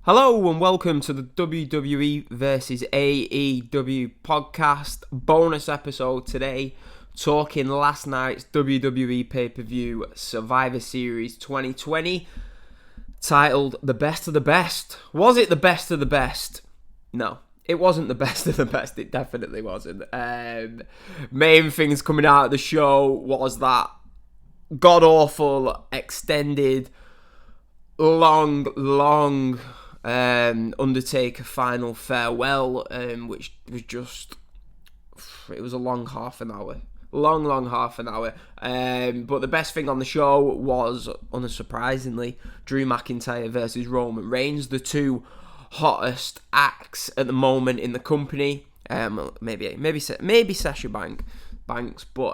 Hello and welcome to the WWE versus AEW podcast bonus episode today, talking last night's WWE pay-per-view Survivor Series 2020, titled The Best of the Best. Was it the best of the best? No, it wasn't the best of the best, it definitely wasn't. Main things coming out of the show was that god-awful, extended, long Undertaker final farewell, which was just, it was a long half an hour. Long half an hour. But the best thing on the show was, unsurprisingly, Drew McIntyre versus Roman Reigns, the two hottest acts at the moment in the company. Maybe Sasha Banks, but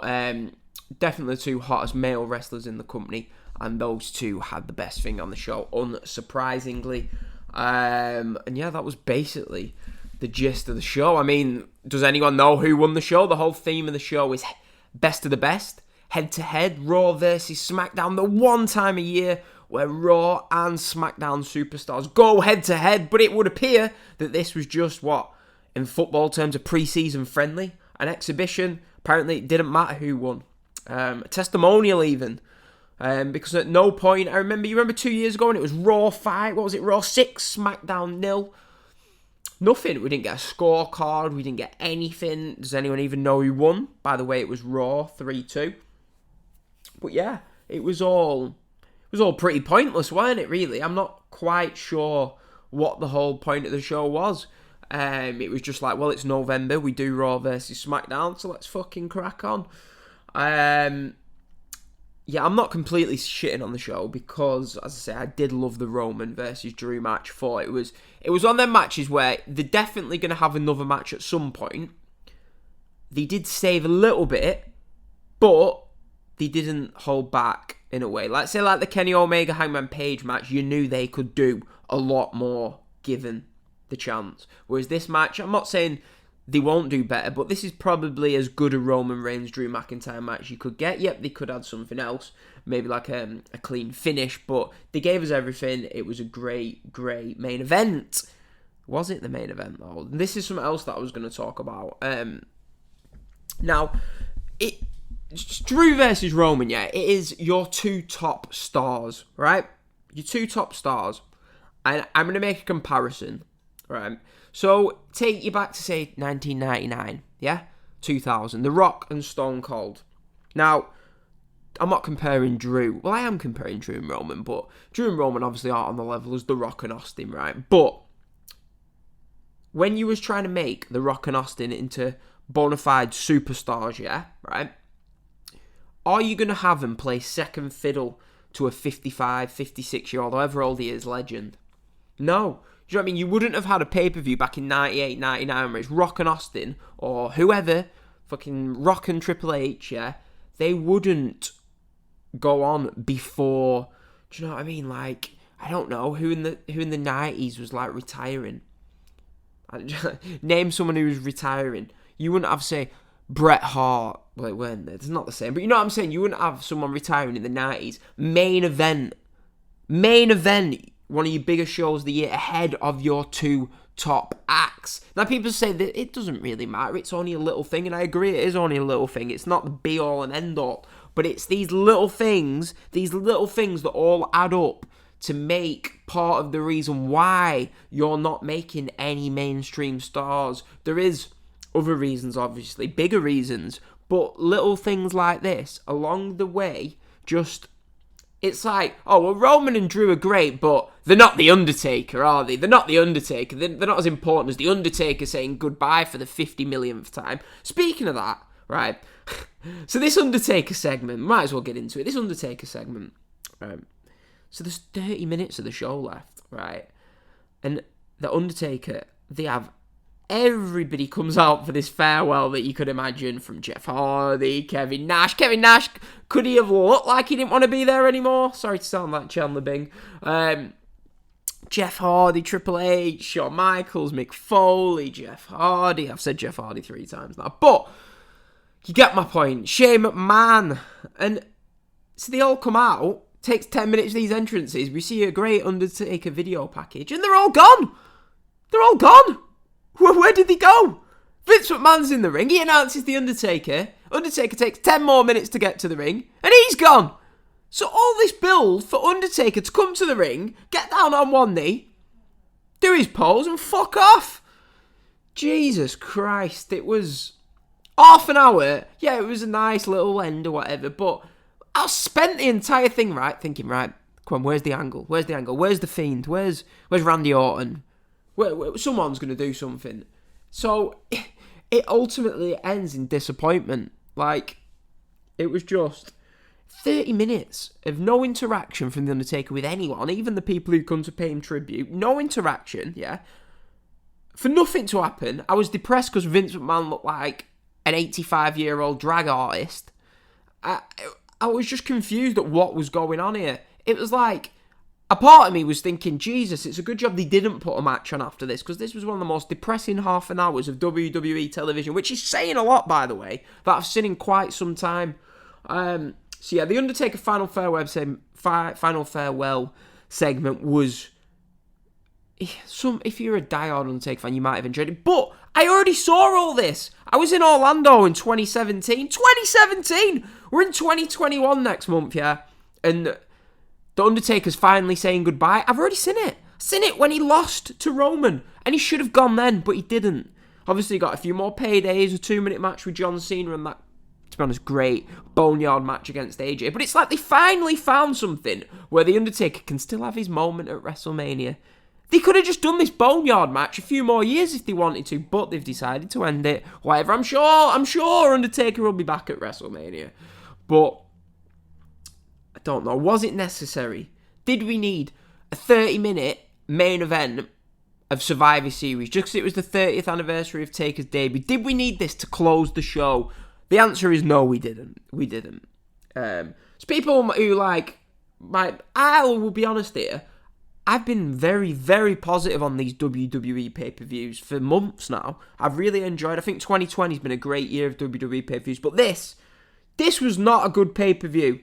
definitely the two hottest male wrestlers in the company, and those two had the best thing on the show, unsurprisingly. And yeah, that was basically the gist of the show. I mean, does anyone know who won the show? The whole theme of the show is best of the best, head to head, Raw versus SmackDown, the one time a year where Raw and SmackDown superstars go head to head. But it would appear that this was just what, in football terms, a pre-season friendly, an exhibition. Apparently it didn't matter who won, a testimonial even. Because at no point, you remember 2 years ago when it was Raw 5, what was it, Raw 6, SmackDown 0? Nothing, we didn't get a scorecard, we didn't get anything. Does anyone even know who won? By the way, it was Raw 3-2. But yeah, it was all pretty pointless, wasn't it, really? I'm not quite sure what the whole point of the show was. It was just like, well, it's November, we do Raw versus SmackDown, so let's fucking crack on. Yeah, I'm not completely shitting on the show because, as I say, I did love the Roman versus Drew match. For it was one of them matches where they're definitely going to have another match at some point. They did save a little bit, but they didn't hold back in a way. Like, say, like the Kenny Omega Hangman Page match, you knew they could do a lot more given the chance. Whereas this match, I'm not saying they won't do better, but this is probably as good a Roman Reigns Drew McIntyre match you could get. Yep, they could add something else, maybe like a clean finish, but they gave us everything. It was a great main event. Was it the main event though? This is something else that I was going to talk about. Now, it's Drew versus Roman, yeah, it is your two top stars, right? Your two top stars, and I'm going to make a comparison, right? So, take you back to, say, 1999, yeah? 2000, The Rock and Stone Cold. Now, I'm not comparing Drew. Well, I am comparing Drew and Roman, but Drew and Roman obviously aren't on the level as The Rock and Austin, right? But when you was trying to make The Rock and Austin into bona fide superstars, yeah, right? Are you going to have them play second fiddle to a 55, 56-year-old, however old he is, legend? No. Do you know what I mean? You wouldn't have had a pay-per-view back in 98, 99 where it's Rock and Austin or whoever, fucking Rock and Triple H, yeah? They wouldn't go on before, do you know what I mean? Like, I don't know, who in the 90s was like retiring? Name someone who was retiring. You wouldn't have, say, Bret Hart. Well, it weren't there. It's not the same. But you know what I'm saying? You wouldn't have someone retiring in the 90s. Main event. One of your biggest shows of the year ahead of your two top acts. Now, people say that it doesn't really matter. It's only a little thing, and I agree it is only a little thing. It's not the be-all and end-all, but it's these little things that all add up to make part of the reason why you're not making any mainstream stars. There is other reasons, obviously, bigger reasons, but little things like this along the way just... It's like, oh, well, Roman and Drew are great, but they're not The Undertaker, are they? They're not The Undertaker. They're not as important as The Undertaker saying goodbye for the 50 millionth time. Speaking of that, right, so this Undertaker segment, might as well get into it. This Undertaker segment, right, so there's 30 minutes of the show left, right, and the Undertaker, they have... Everybody comes out for this farewell that you could imagine, from Jeff Hardy, Kevin Nash. Kevin Nash, could he have looked like he didn't want to be there anymore? Sorry to sound like Chandler Bing. Jeff Hardy, Triple H, Shawn Michaels, Mick Foley, Jeff Hardy. I've said Jeff Hardy 3 times now. But you get my point. Shane McMahon. And so they all come out Takes 10 minutes, these entrances. We see a great Undertaker video package, and they're all gone. They're all gone. Where did they go? Vince McMahon's in the ring. He announces the Undertaker. Undertaker takes 10 more minutes to get to the ring, and he's gone. So all this build for Undertaker to come to the ring, get down on one knee, do his pose, and fuck off. Jesus Christ, it was half an hour. Yeah, it was a nice little end or whatever, but I spent the entire thing, thinking, come on, where's the angle? Where's the angle? Where's the Fiend? Where's Randy Orton? Someone's going to do something. So, it ultimately ends in disappointment. Like, it was just 30 minutes of no interaction from The Undertaker with anyone, even the people who come to pay him tribute. No interaction, yeah? For nothing to happen. I was depressed because Vince McMahon looked like an 85-year-old drag artist. I was just confused at what was going on here. It was like, a part of me was thinking, Jesus, it's a good job they didn't put a match on after this, because this was one of the most depressing half an hours of WWE television, which is saying a lot, by the way, that I've seen in quite some time. So yeah, the Undertaker Final Farewell segment was... If you're a diehard Undertaker fan, you might have enjoyed it, but I already saw all this. I was in Orlando in 2017. 2017! We're in 2021 next month, yeah? And The Undertaker's finally saying goodbye. I've already seen it. Seen it when he lost to Roman. And he should have gone then, but he didn't. Obviously, he got a few more paydays, a 2-minute match with John Cena, and that, to be honest, great boneyard match against AJ. But it's like they finally found something where The Undertaker can still have his moment at WrestleMania. They could have just done this boneyard match a few more years if they wanted to, but they've decided to end it. Whatever, I'm sure Undertaker will be back at WrestleMania. But, I don't know, was it necessary? Did we need a 30-minute main event of Survivor Series just because it was the 30th anniversary of Taker's debut? Did we need this to close the show? The answer is no, we didn't. We didn't. So people who I will be honest here, I've been very, very positive on these WWE pay-per-views for months now. I've really enjoyed. I think 2020 has been a great year of WWE pay-per-views. But this was not a good pay-per-view.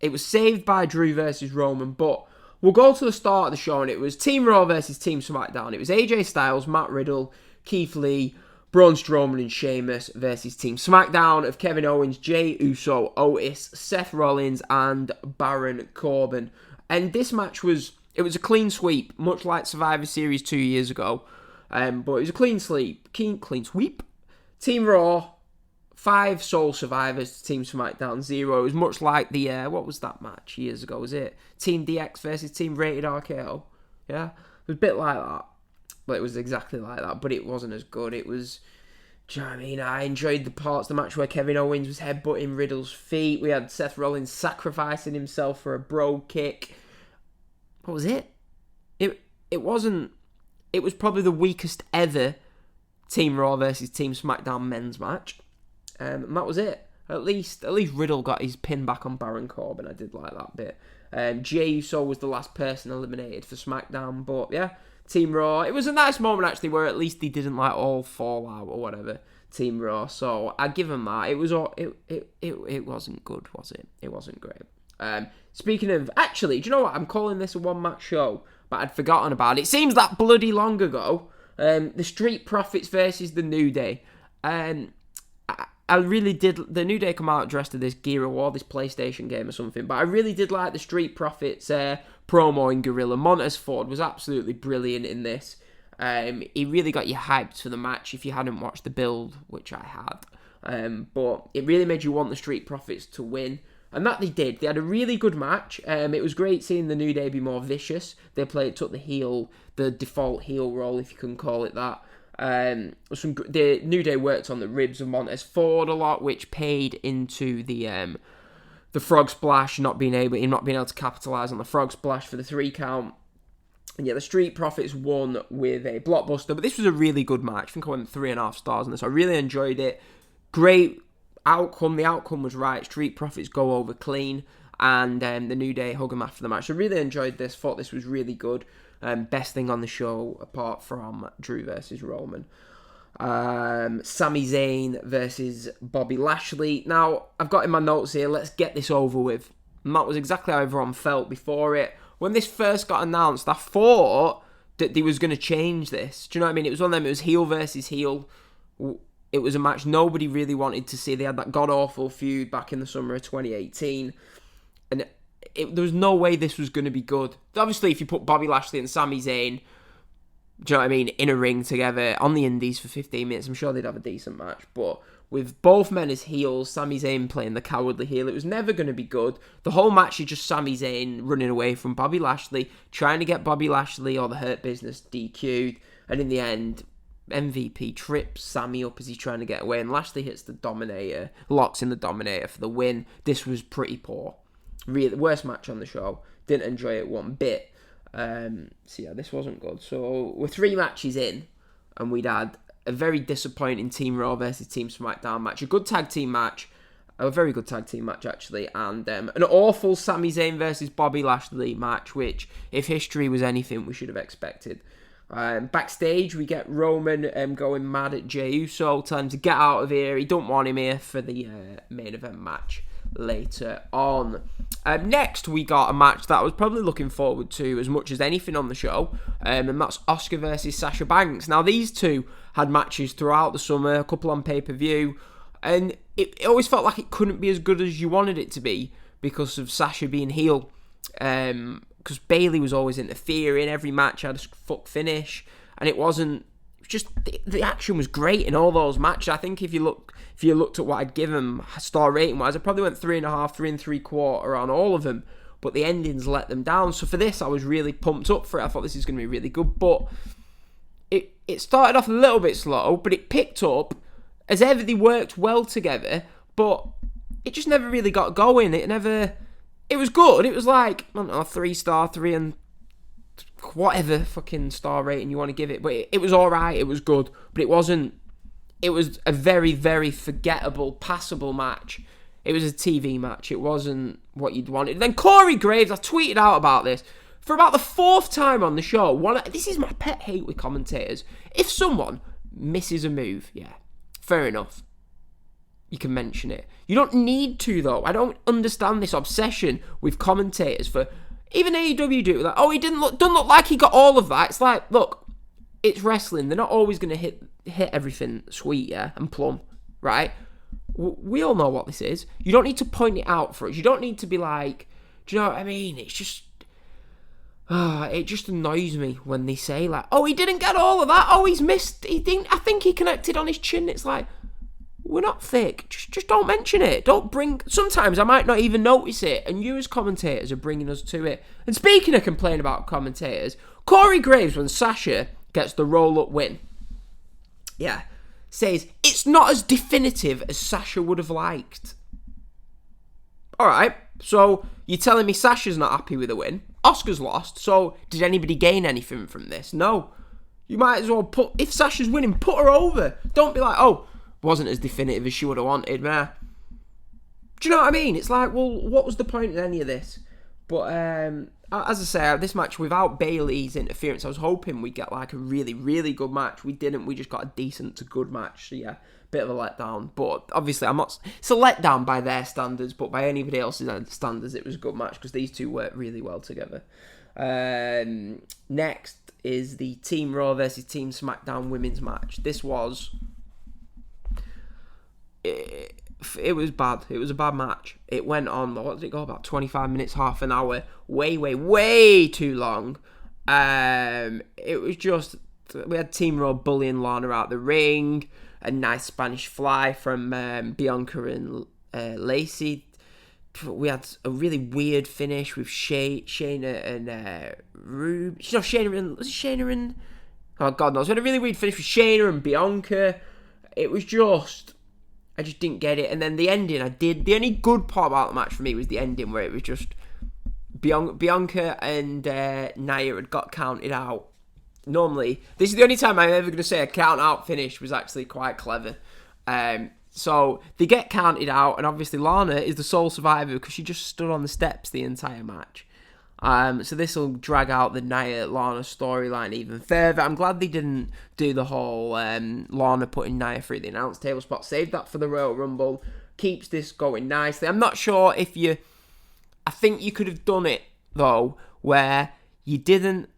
It was saved by Drew versus Roman. But we'll go to the start of the show, and it was Team Raw versus Team SmackDown. It was AJ Styles, Matt Riddle, Keith Lee, Braun Strowman, and Sheamus versus Team SmackDown of Kevin Owens, Jey Uso, Otis, Seth Rollins, and Baron Corbin. And this match was... It was a clean sweep, much like Survivor Series 2 years ago. But it was a clean sweep. Team Raw, 5 sole survivors. Team SmackDown, 0. It was much like the, what was that match years ago? Was it Team DX versus Team Rated RKO? Yeah? It was a bit like that. But it was exactly like that. But it wasn't as good. It was... Do you know what I mean? I enjoyed the parts of the match where Kevin Owens was headbutting Riddle's feet. We had Seth Rollins sacrificing himself for a bro kick. What was it? It wasn't... It was probably the weakest ever Team Raw versus Team SmackDown men's match. And that was it. At least Riddle got his pin back on Baron Corbin. I did like that bit. Jey Uso was the last person eliminated for SmackDown. But yeah, Team Raw. It was a nice moment actually where at least they didn't all fall out or whatever. Team Raw. So I give them that. It was it wasn't good, was it? It wasn't great. Speaking of, actually, do you know what? I'm calling this a one-match show, but I'd forgotten about it. It seems that bloody long ago. The Street Profits versus the New Day. I really did. The New Day come out dressed in this gear or this PlayStation game or something, but I really did like the Street Profits promo in Gorilla. Montez Ford was absolutely brilliant in this. He really got you hyped for the match if you hadn't watched the build, which I had. But it really made you want the Street Profits to win. And that they did. They had a really good match. It was great seeing the New Day be more vicious. They took the default heel role, if you can call it that. The New Day worked on the ribs of Montez Ford a lot, which paid into the frog splash, not being able to capitalise on the frog splash for the 3 count. And yeah, the Street Profits won with a blockbuster. But this was a really good match. I think I went 3.5 stars on this. I really enjoyed it. Great outcome. The outcome was right. Street Profits go over clean, and the New Day hug them after the match. I really enjoyed this. Thought this was really good. Best thing on the show apart from Drew versus Roman. Sami Zayn versus Bobby Lashley. Now I've got in my notes here. Let's get this over with. And that was exactly how everyone felt before it. When this first got announced, I thought that they was going to change this. Do you know what I mean? It was one of them, it was heel versus heel. It was a match nobody really wanted to see. They had that god-awful feud back in the summer of 2018. And there was no way this was going to be good. Obviously, if you put Bobby Lashley and Sami Zayn, do you know what I mean, in a ring together on the indies for 15 minutes, I'm sure they'd have a decent match. But with both men as heels, Sami Zayn playing the cowardly heel, it was never going to be good. The whole match is just Sami Zayn running away from Bobby Lashley, trying to get Bobby Lashley or the Hurt Business DQ'd, and in the end, MVP trips Sami up as he's trying to get away, and Lashley hits the Dominator, locks in the Dominator for the win. This was pretty poor. Really, worst match on the show. Didn't enjoy it one bit. So yeah, this wasn't good. So we're 3 matches in, and we'd had a very disappointing Team Raw versus Team SmackDown match, a good tag team match, a very good tag team match actually, and an awful Sami Zayn versus Bobby Lashley match, which, if history was anything, we should have expected. Backstage, we get Roman going mad at Jey Uso, telling him to get out of here. He don't want him here for the main event match later on. Next, we got a match that I was probably looking forward to as much as anything on the show, and that's Asuka versus Sasha Banks. Now, these two had matches throughout the summer, a couple on pay-per-view, and it always felt like it couldn't be as good as you wanted it to be because of Sasha being heel. Because Bayley was always interfering, every match had a fuck finish, and it wasn't. Just the action was great in all those matches. I think if you looked at what I'd give them star rating wise, I probably went 3.5, 3 3/4 on all of them. But the endings let them down. So for this, I was really pumped up for it. I thought this is going to be really good. But it started off a little bit slow, but it picked up as ever. They worked well together, but it just never really got going. It was good. It was like, I don't know, 3-star, 3 and whatever fucking star rating you want to give it. But it was alright, it was good. But it wasn't. It was a very, very forgettable, passable match. It was a TV match. It wasn't what you'd wanted. Then Corey Graves, I tweeted out about this. For about the 4th time on the show, this is my pet hate with commentators. If someone misses a move, yeah, fair enough. You can mention it. You don't need to, though. I don't understand this obsession with commentators for... Even AEW do it. Like, oh, he doesn't look like he got all of that. It's like, look, it's wrestling. They're not always going to hit everything sweet, yeah, and plumb, right? We all know what this is. You don't need to point it out for us. You don't need to be like, do you know what I mean? It's just... it just annoys me when they say, like, oh, he didn't get all of that. Oh, he's missed. He didn't... I think he connected on his chin. It's like... We're not thick. Just don't mention it. Don't bring... Sometimes I might not even notice it, and you as commentators are bringing us to it. And speaking of complaining about commentators, Corey Graves, when Sasha gets the roll-up win, yeah, says, it's not as definitive as Sasha would have liked. Alright, so you're telling me Sasha's not happy with the win? Asuka's lost, so did anybody gain anything from this? No. You might as well if Sasha's winning, put her over. Don't be like, oh... wasn't as definitive as she would have wanted, man. Do you know what I mean? It's like, well, what was the point in any of this? But as I say, this match without Bayley's interference, I was hoping we'd get like a really, really good match. We didn't. We just got a decent to good match. So yeah, bit of a letdown. But obviously, it's a letdown by their standards, but by anybody else's standards, it was a good match because these two worked really well together. Next is the Team Raw versus Team SmackDown women's match. This was... It was bad. It was a bad match. It went on, what did it go, about 25 minutes, half an hour. Way too long. It was just, we had Team Raw bullying Lana out the ring. A nice Spanish fly from Bianca and Lacey. We had a really weird finish with Shayna and Rube. No, Shayna and... Oh, God knows. We had a really weird finish with Shayna and Bianca. It was just... I just didn't get it. And then the ending, the only good part about the match for me was the ending, where it was just Bianca and Nia had got counted out. Normally, this is the only time I'm ever going to say a count out finish was actually quite clever. So they get counted out, and obviously Lana is the sole survivor because she just stood on the steps the entire match. So this will drag out the Nia-Lana storyline even further. I'm glad they didn't do the whole Lana putting Nia through the announce table spot. Saved that for the Royal Rumble. Keeps this going nicely. I'm not sure if you I think you could have done it, though, where you continued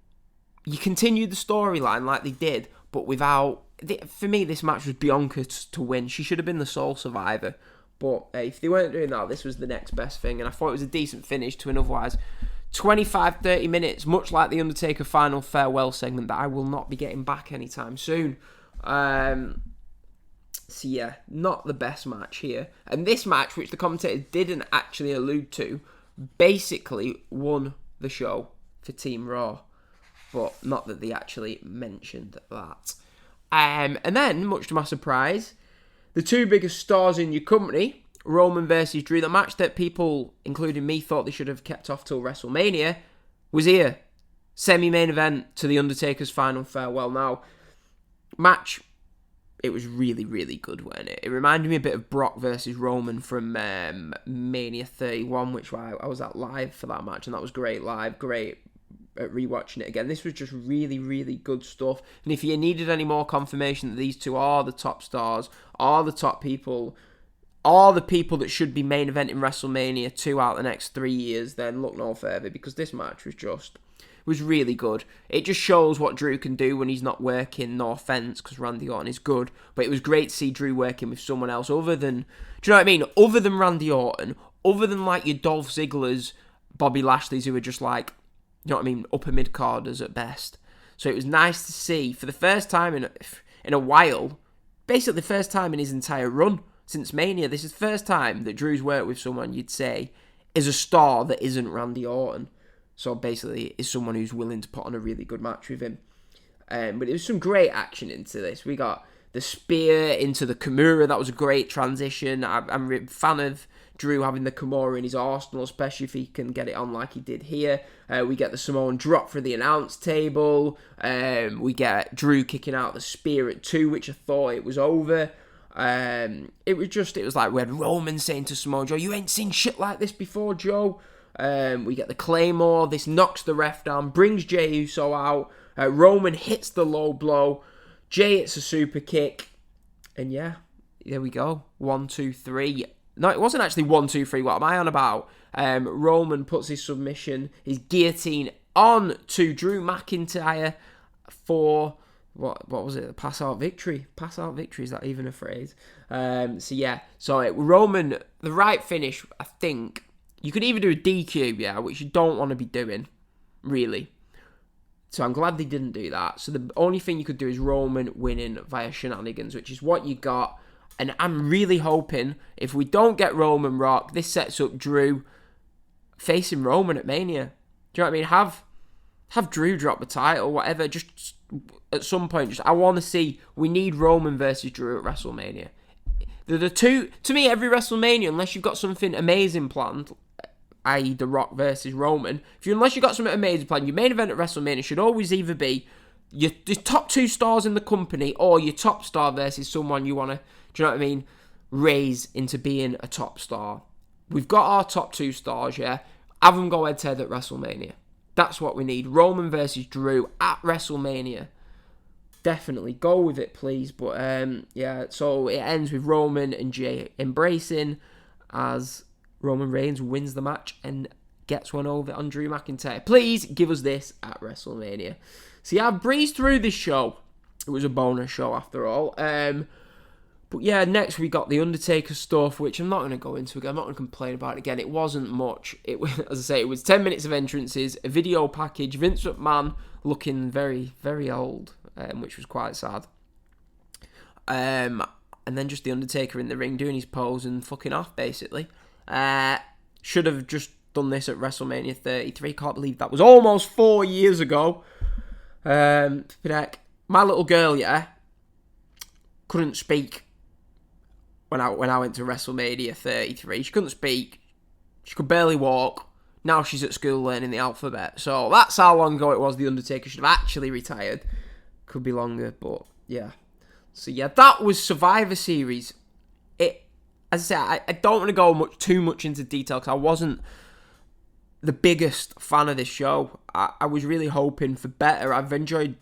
the storyline like they did, but without... For me, this match was Bianca to win. She should have been the sole survivor. But if they weren't doing that, this was the next best thing. And I thought it was a decent finish to an otherwise 25-30 minutes, much like the Undertaker final farewell segment that I will not be getting back anytime soon. So yeah, not the best match here. And this match, which the commentator didn't actually allude to, basically won the show for Team Raw. But not that they actually mentioned that. And then, much to my surprise, the two biggest stars in your company, Roman versus Drew, the match that people, including me, thought they should have kept off till WrestleMania, was here. Semi-main event to The Undertaker's final farewell. Now, match, it was really, really good, wasn't it? It reminded me a bit of Brock versus Roman from Mania 31, which I was at live for that match, and that was great live, great at rewatching it again. This was just really, really good stuff. And if you needed any more confirmation that these two are the top stars, are the top people, are the people that should be main eventing WrestleMania 2 out the next 3 years, then look no further, because this match was really good. It just shows what Drew can do when he's not working, no offense, because Randy Orton is good, but it was great to see Drew working with someone else other than, do you know what I mean? Other than Randy Orton, other than like your Dolph Ziggler's, Bobby Lashley's, who are just like, you know what I mean, upper mid-carders at best. So it was nice to see, for the first time in a while, basically the first time in his entire run since Mania, this is the first time that Drew's worked with someone you'd say is a star that isn't Randy Orton. So basically, is someone who's willing to put on a really good match with him. But there was some great action into this. We got the spear into the Kimura. That was a great transition. I'm a fan of Drew having the Kimura in his arsenal, especially if he can get it on like he did here. We get the Samoan drop for the announce table. We get Drew kicking out the spear at 2, which I thought it was over. It was like we had Roman saying to Samoa Joe, "You ain't seen shit like this before, Joe." We get the Claymore. This knocks the ref down, brings Jey Uso out. Roman hits the low blow. Jey hits a super kick. And yeah, there we go. 1, 2, 3. No, it wasn't actually 1, 2, 3. What am I on about? Roman puts his submission, his guillotine on to Drew McIntyre for, what was it? Pass out victory. Pass out victory, is that even a phrase? So Roman, the right finish, I think. You could either do a DQ, yeah, which you don't want to be doing, really. So I'm glad they didn't do that. So the only thing you could do is Roman winning via shenanigans, which is what you got. And I'm really hoping, if we don't get Roman Rock, this sets up Drew facing Roman at Mania. Do you know what I mean? Have Drew drop the title, whatever. Just at some point, I want to see, we need Roman versus Drew at WrestleMania. The two, to me, every WrestleMania, unless you've got something amazing planned, i.e. The Rock versus Roman, unless you've got something amazing planned, your main event at WrestleMania should always either be your top 2 stars in the company or your top star versus someone you want to, do you know what I mean, raise into being a top star. We've got our top 2 stars, yeah? Have them go head-to-head at WrestleMania. That's what we need. Roman versus Drew at WrestleMania. Definitely go with it, please. But so it ends with Roman and Jey embracing as Roman Reigns wins the match and gets one over on Drew McIntyre. Please give us this at WrestleMania. So yeah, I've breezed through this show. It was a bonus show after all. But yeah, next we got the Undertaker stuff, which I'm not going to go into again. I'm not going to complain about it again. It wasn't much. As I say, it was 10 minutes of entrances, a video package, Vince McMahon looking very, very old, which was quite sad. And then just the Undertaker in the ring doing his pose and fucking off, basically. Should have just done this at WrestleMania 33. Can't believe that was almost 4 years ago. My little girl, yeah, couldn't speak when I went to WrestleMania 33. She couldn't speak. She could barely walk. Now she's at school learning the alphabet. So that's how long ago it was the Undertaker should have actually retired. Could be longer, but yeah. So yeah, that was Survivor Series. As I say, I don't want to go too much into detail because I wasn't the biggest fan of this show. I was really hoping for better. I enjoyed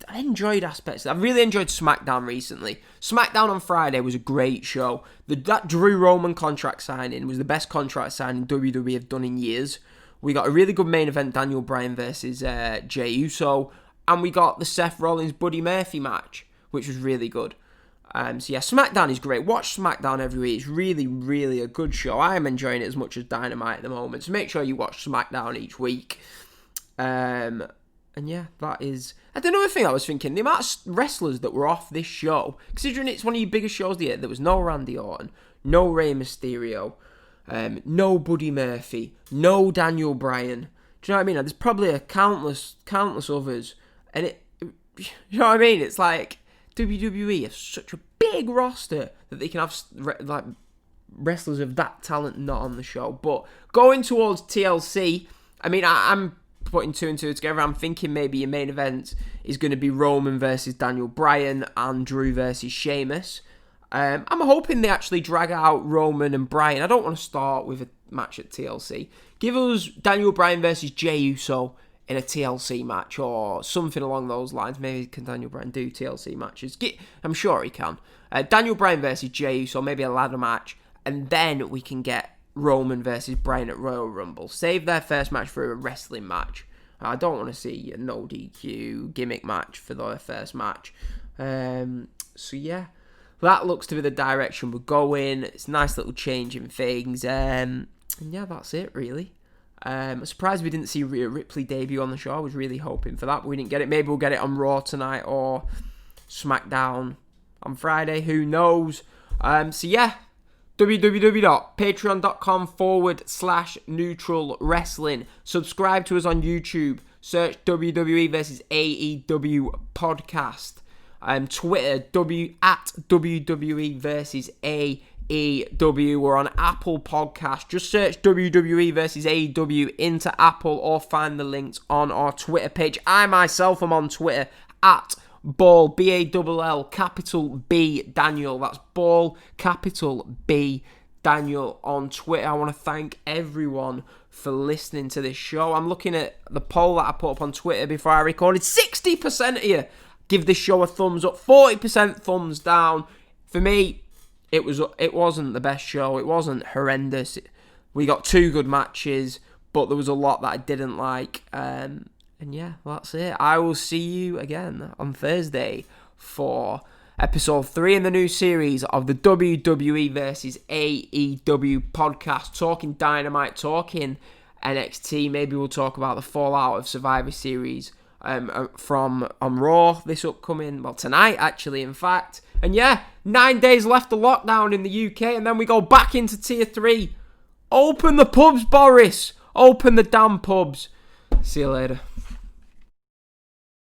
aspects. I've really enjoyed SmackDown recently. SmackDown on Friday was a great show. That Drew Roman contract signing was the best contract signing WWE have done in years. We got a really good main event, Daniel Bryan versus Jey Uso. And we got the Seth Rollins-Buddy Murphy match, which was really good. So yeah, SmackDown is great. Watch SmackDown every week. It's really, really a good show. I am enjoying it as much as Dynamite at the moment. So make sure you watch SmackDown each week. And yeah, that is... And another thing I was thinking, the amount of wrestlers that were off this show, considering it's one of your biggest shows of the year, there was no Randy Orton, no Rey Mysterio, no Buddy Murphy, no Daniel Bryan. Do you know what I mean? There's probably a countless others. And you know what I mean? It's like WWE have such a big roster that they can have like wrestlers of that talent not on the show. But going towards TLC, I mean, I'm putting two and two together. I'm thinking maybe your main event is going to be Roman versus Daniel Bryan and Drew versus Sheamus. I'm hoping they actually drag out Roman and Bryan. I don't want to start with a match at TLC. Give us Daniel Bryan versus Jey Uso in a TLC match or something along those lines. Maybe can Daniel Bryan do TLC matches? I'm sure he can. Daniel Bryan versus Jey Uso, maybe a ladder match, and then we can get Roman versus Bryan at Royal Rumble. Save their first match for a wrestling match. I don't want to see a no DQ gimmick match for their first match. So yeah, that looks to be the direction we're going. It's a nice little change in things. And yeah, that's it really. I'm surprised we didn't see Rhea Ripley debut on the show. I was really hoping for that, but we didn't get it. Maybe we'll get it on Raw tonight or SmackDown on Friday. Who knows? So yeah, www.patreon.com/neutral wrestling. Subscribe to us on YouTube. Search WWE versus AEW podcast. Twitter at WWE versus AEW. We're on Apple Podcast. Just search WWE versus AEW into Apple or find the links on our Twitter page. I myself am on Twitter at Ball, B-A-L-L, capital B, Daniel. That's Ball, capital B, Daniel on Twitter. I want to thank everyone for listening to this show. I'm looking at the poll that I put up on Twitter before I recorded. 60% of you give this show a thumbs up, 40% thumbs down. For me, it wasn't the best show. It wasn't horrendous. We got two good matches, but there was a lot that I didn't like. And yeah, that's it. I will see you again on Thursday for episode 3 in the new series of the WWE versus AEW podcast. Talking Dynamite, talking NXT. Maybe we'll talk about the fallout of Survivor Series from on Raw this upcoming, well, tonight actually, in fact. And yeah, 9 days left of lockdown in the UK, and then we go back into Tier 3. Open the pubs, Boris. Open the damn pubs. See you later.